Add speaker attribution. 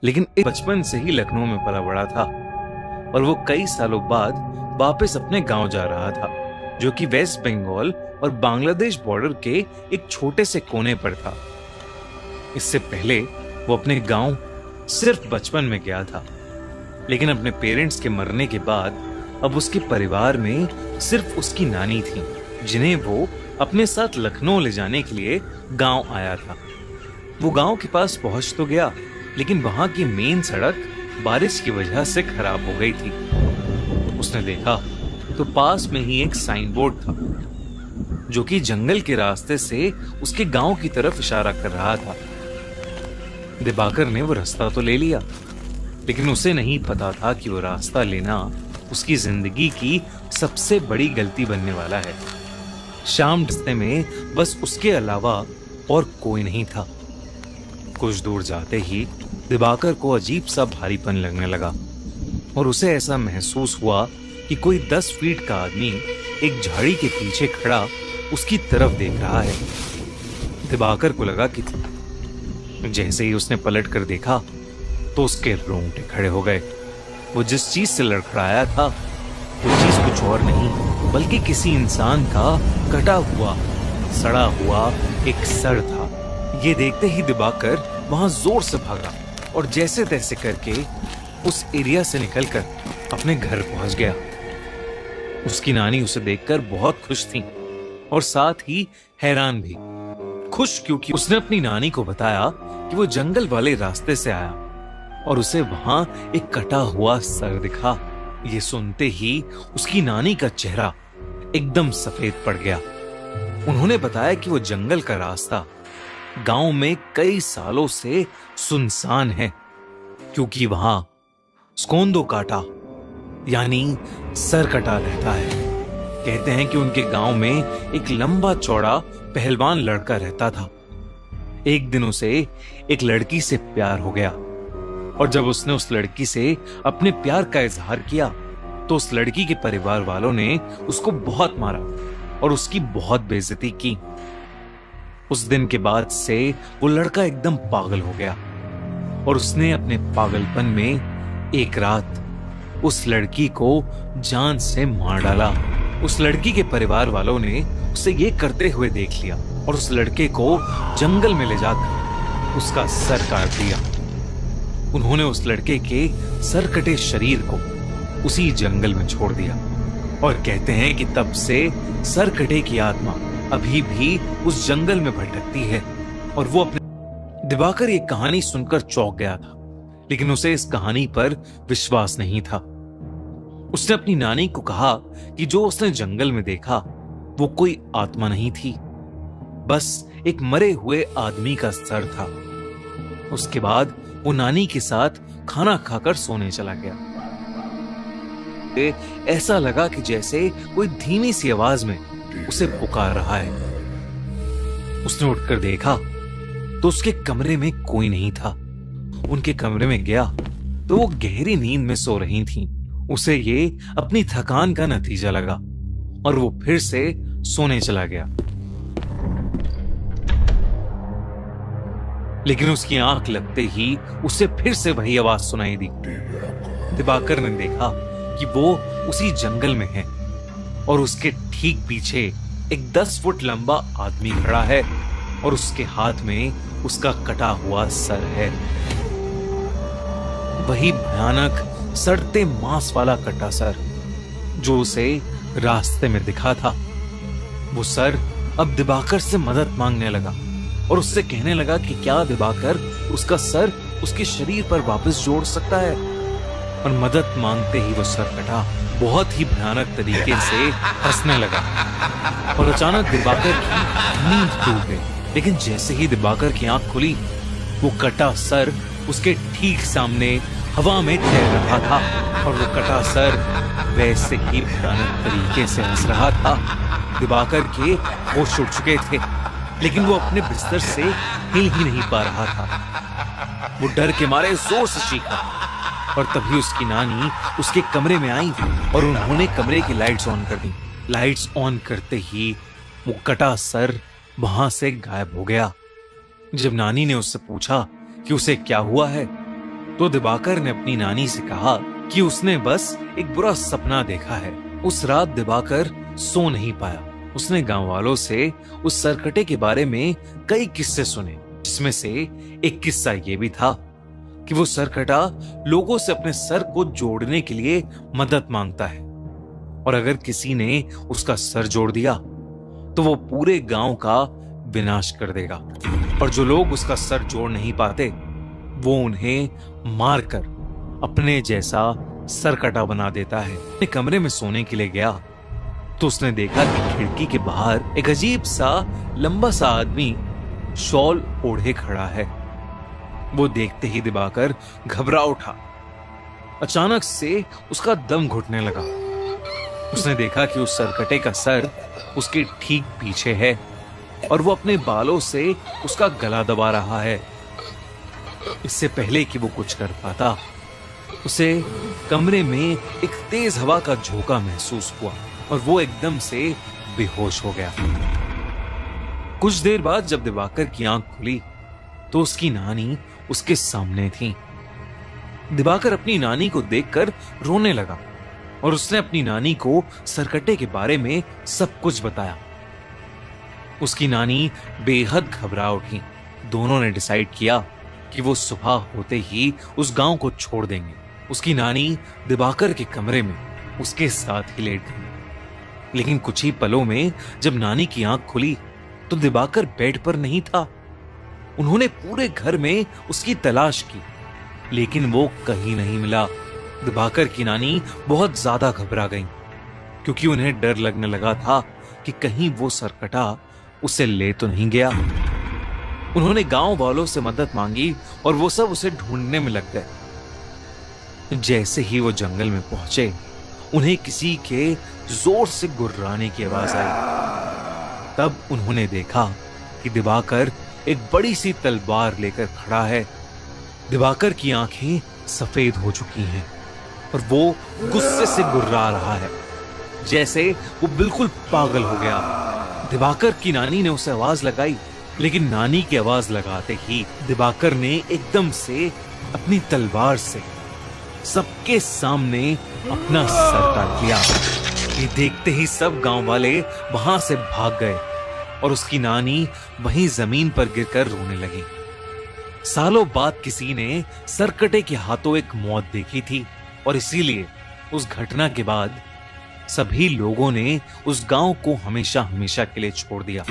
Speaker 1: लेकिन बचपन से ही लखनऊ में पला बड़ा था और वो कई सालों बाद वापस अपने गांव जा रहा था, जो कि वेस्ट बंगाल और बांग्लादेश बॉर्डर के एक छोटे से कोने पर था। इससे पहले वो अपने गांव सिर्फ बचपन में गया था, लेकिन अपने पेरेंट्स के मरने के बाद अब उसके परिवार में सिर्फ उसकी नानी थी, जिन्हें वो अपने साथ लखनऊ ले जाने के लिए गांव आया था। वो गांव के पास पहुंच तो गया, लेकिन वहां की मेन सड़क बारिश की वजह से खराब हो गई थी। उसने देखा तो पास में ही एक साइन बोर्ड था, जो कि जंगल के रास्ते से उसके गांव की तरफ इशारा कर रहा था। दिवाकर ने वो रास्ता तो ले लिया, लेकिन उसे नहीं पता था कि वो रास्ता लेना उसकी जिंदगी की सबसे बड़ी गलती बनने वाला है। शाम रास्ते में बस उसके अलावा और कोई नहीं था। कुछ दूर जाते ही दिवाकर को अजीब सा भारीपन लगने लगा और उसे ऐसा महसूस हुआ कि कोई 10 फीट का आदमी एक झाड़ी के पीछे खड़ा उसकी तरफ देख रहा है। दिवाकर को लगा कि जैसे ही उसने पलट कर देखा तो उसके रोंगटे खड़े हो गए। वो जिस चीज से लड़खड़ाया था वो चीज कुछ और नहीं बल्कि किसी इंसान का कटा हुआ सड़ा हुआ एक सर था। ये देखते ही दिवाकर वहां जोर से भागा और जैसे तैसे करके उस एरिया से निकलकर अपने घर पहुंच गया। उसकी नानी उसे देखकर बहुत खुश थी और साथ ही हैरान भी। खुश क्योंकि उसने अपनी नानी को बताया कि वो जंगल वाले रास्ते से आया और उसे वहां एक कटा हुआ सर दिखा। ये सुनते ही उसकी नानी का चेहरा एकदम सफेद पड़ गया। उन्होंने बताया कि वो जंगल का रास्ता गांव में कई सालों से सुनसान है, क्योंकि वहां स्कोंदो काटा यानी सर कटा रहता है। कहते हैं कि उनके गांव में एक लंबा चौड़ा पहलवान लड़का रहता था। एक दिन उसे एक लड़की से प्यार हो गया और जब उसने उस लड़की से अपने प्यार का इजहार किया तो उस लड़की के परिवार वालों ने उसको बहुत मारा और उसकी बहुत बेइज्जती की। उस दिन के बाद से वो लड़का एकदम पागल हो गया और उसने अपने पागलपन में एक रात उस लड़की को जान से मार डाला। उस लड़की के परिवार वालों ने उसे ये करते हुए देख लिया और उस लड़के को जंगल में ले जाकर उसका सर काट दिया। उन्होंने उस लड़के के सर कटे शरीर को उसी जंगल में छोड़ दिया और कहते हैं कि तब से सर कटे की आत्मा अभी भी उस जंगल में भटकती है। और वो अपने दिवाकर ये कहानी सुनकर चौंक गया था, लेकिन उसे इस कहानी पर विश्वास नहीं था। उसने अपनी नानी को कहा कि जो उसने जंगल में देखा वो कोई आत्मा नहीं थी, बस एक मरे हुए आदमी का सर था। उसके बाद वो नानी के साथ खाना खाकर सोने चला गया। ऐसा लगा कि जैसे कोई धीमी सी आवाज में उसे पुकार रहा है। उसने उठकर देखा तो उसके कमरे में कोई नहीं था। उनके कमरे में गया तो वो गहरी नींद में सो रही थीं। उसे ये अपनी थकान का नतीजा लगा और वो फिर से सोने चला गया। लेकिन उसकी आंख लगते ही उसे फिर से वही आवाज सुनाई दी। दिवाकर ने देखा कि वो उसी जंगल में है और उसके ठीक पीछे एक 10 फुट लंबा आदमी खड़ा है और उसके हाथ में उसका कटा हुआ सर है। वही भयानक सड़ते मांस वाला कटा सर जो उसे रास्ते में दिखा था। वो सर अब दिवाकर से मदद मांगने लगा और उससे कहने लगा कि क्या दिवाकर उसका सर उसके शरीर पर वापस जोड़ सकता है। और मदद मांगते ही वो सर कटा बहुत ही भयानक तरीके से हंसने लगा और अचानक दिवाकर की नींद टूट गई। लेकिन जैसे ही दिवाकर की आंख खुली वो कटा सर उसके ठीक सामने हवा में तैर रहा था और वो कटा सर वैसे ही भयानक तरीके से हंस रहा था। दिवाकर के होश उड़ चुके थे, लेकिन वो अपने बिस्तर से हिल ही नहीं पा रहा था। वो डर के मारे जोर से चीखा और तभी उसकी नानी उसके कमरे में आई और उन्होंने कमरे की लाइट्स ऑन कर दी। लाइट्स ऑन करते ही वो कटा सर वहां से गायब हो गया। जब नानी ने उससे पूछा कि उसे क्या हुआ है तो दिवाकर ने अपनी नानी से कहा कि उसने बस एक बुरा सपना देखा है। उस रात दिवाकर सो नहीं पाया। उसने गांव वालों से उस सरकटे के बारे में कई किस्से सुने, जिसमें से एक किस्सा ये भी था कि वो सरकटा लोगों से अपने सर को जोड़ने के लिए मदद मांगता है, और अगर किसी ने उसका सर जोड़ दिया तो वो पूरे गांव का विनाश कर देगा, और जो लोग उसका सर जोड़ नहीं पाते वो उन्हें मारकर अपने जैसा सरकटा बना देता है। अपने कमरे में सोने के लिए गया तो उसने देखा कि खिड़की के बाहर एक अजीब सा लंबा सा आदमी शॉल ओढ़े खड़ा है। वो देखते ही दिवाकर घबरा उठा। अचानक से उसका दम घुटने लगा। उसने देखा कि उस सरकटे का सर उसके ठीक पीछे है और वो अपने बालों से उसका गला दबा रहा है। इससे पहले कि वो कुछ कर पाता, उसे कमरे में एक तेज हवा का झोंका महसूस हुआ और वो एकदम से बेहोश हो गया। कुछ देर बाद जब दिवाकर की आंख खुली तो उसकी नानी उसके सामने थी। दिवाकर अपनी नानी को देखकर रोने लगा और उसने अपनी नानी को सरकटे के बारे में सब कुछ बताया। उसकी नानी बेहद घबरा उठी। दोनों ने डिसाइड किया कि वो सुबह होते ही उस गांव को छोड़ देंगे। उसकी नानी दिवाकर के कमरे में उसके साथ ही लेट गई। लेकिन कुछ ही पलों में जब नानी की आंख खुली तो दिवाकर बेड पर नहीं था। उन्होंने पूरे घर में उसकी तलाश की, लेकिन वो कहीं नहीं मिला। दिवाकर की नानी बहुत ज्यादा घबरा गई, क्योंकि उन्हें डर लगने लगा था कि कहीं वो सरकटा उसे ले तो नहीं गया। उन्होंने गांव वालों से मदद मांगी और वो सब उसे ढूंढने में लग गए। जैसे ही वो जंगल में पहुंचे, उन्हें किसी के जोर से गुर्राने की आवाज आई। तब उन्होंने देखा कि दिवाकर एक बड़ी सी तलवार लेकर खड़ा है। दिवाकर की आंखें सफेद हो चुकी हैं और वो गुस्से से गुर्रा रहा है, जैसे वो बिल्कुल पागल हो गया। दिवाकर की नानी ने उसे आवाज लगाई, लेकिन नानी की आवाज लगाते ही दिवाकर ने एकदम से अपनी तलवार से सबके सामने अपना सर काट लिया। ये देखते ही सब गांव वाले वहां से भाग गए और उसकी नानी वहीं जमीन पर गिरकर रोने लगी। सालों बाद किसी ने सरकटे के हाथों एक मौत देखी थी और इसीलिए उस घटना के बाद सभी लोगों ने उस गांव को हमेशा हमेशा के लिए छोड़ दिया।